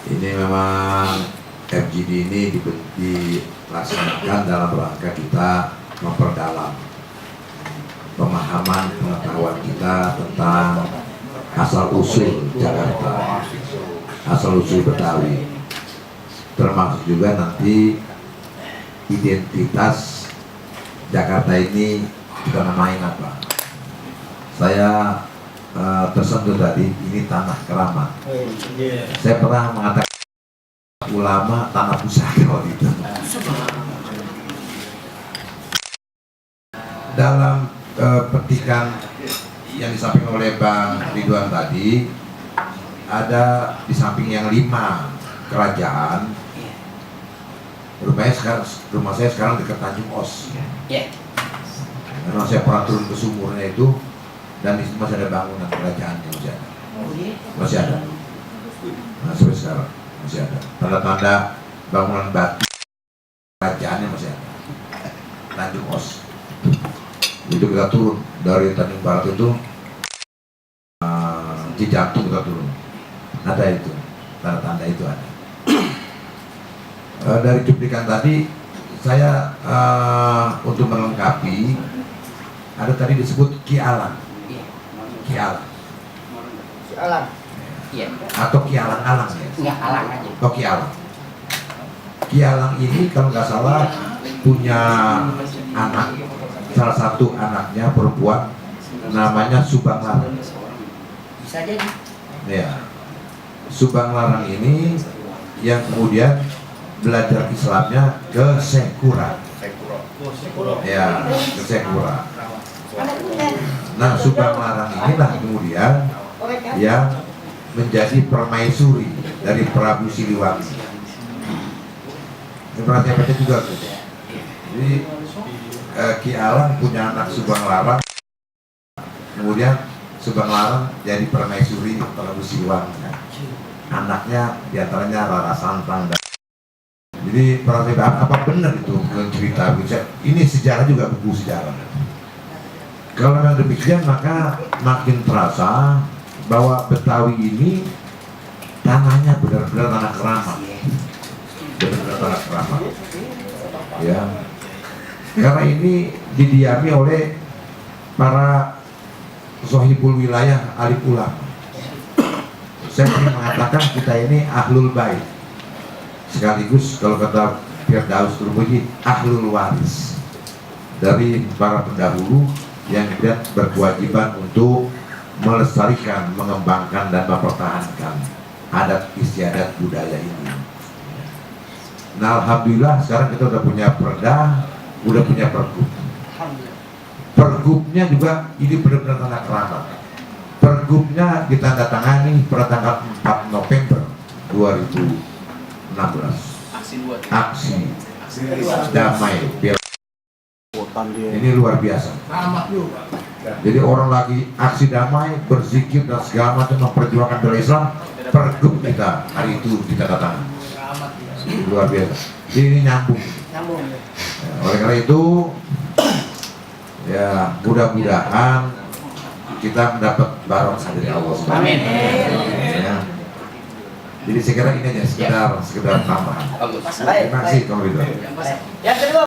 Ini memang FGD ini dilaksanakan dalam rangka kita memperdalam pemahaman pengetahuan kita tentang asal-usul Jakarta, asal-usul Betawi, termasuk juga nanti identitas Jakarta ini kita namain apa. Saya tersentuh tadi, ini tanah keramat. Saya pernah mengatakan ulama tanah pusaka waktu itu. Dalam petikan yang disampaikan oleh Bang Ridwan tadi, ada di samping yang 5 kerajaan, rumah saya sekarang dekat Tanjung Os. Karena saya pernah turun ke sumurnya itu, dan di situ masih ada bangunan kerajaannya, masih ada. Nah, sampai sekarang masih ada tanda-tanda bangunan batu kerajaannya, masih ada. Tanjung Os. Itu kita turun dari Tanjung Barat itu, Cijantung kita turun. Ada itu, tanda-tanda itu ada. Dari cuplikan tadi, saya untuk melengkapi, ada tadi disebut Ki Alang. Ki Alang. Ki Alang. Iya. Atau Ki Alang-alang ya? Enggak, Alang aja. Oh, Ki Alang. Ki Alang ini kalau nggak salah punya anak, salah satu anaknya perempuan, namanya Subang Larang. Bisa jadi. Ya. Subang Larang ini yang kemudian belajar Islamnya ke Sekura. Ya, ke Sekura. Nah, Subang Larang inilah kemudian yang menjadi permaisuri dari Prabu Siliwangi. Ini pernah saya baca juga tuh. Jadi Ki Alang punya anak Subang Larang, kemudian Subang Larang jadi permaisuri Prabu Siliwangi. Anaknya diantaranya Rara Santang. Jadi pernah saya bahas, apa benar itu cerita? Ini sejarah juga, buku sejarah. Kalau memang demikian, maka makin terasa bahwa Betawi ini tanahnya benar-benar tanah keramat, benar-benar tanah keramat. Ya, karena ini didiami oleh para sohibul wilayah alim ulama. Saya ingin mengatakan kita ini ahlul bait, sekaligus kalau kata Firdaus Turmuji, ahlul waris dari para pendahulu yang kemudian berkewajiban untuk melestarikan, mengembangkan, dan mempertahankan adat istiadat budaya ini. Nah, alhamdulillah sekarang kita udah punya perda, udah punya pergub. Pergubnya juga ini benar-benar tanah keramat. Pergubnya ditandatangani pada tanggal 4 November 2016. Aksi damai. Ini luar biasa. Jadi orang lagi aksi damai, berzikir dan segala macam memperjuangkan bela Islam, pergub kita hari itu kita datang. Luar biasa. Jadi ini nyambung. Oleh karena itu, ya mudah-mudahan kita mendapat barokah dari Allah SWT. Amin. Ya. Jadi saya kira ini aja sekedar tambahan. Terima kasih kalau gitu. Yang kedua.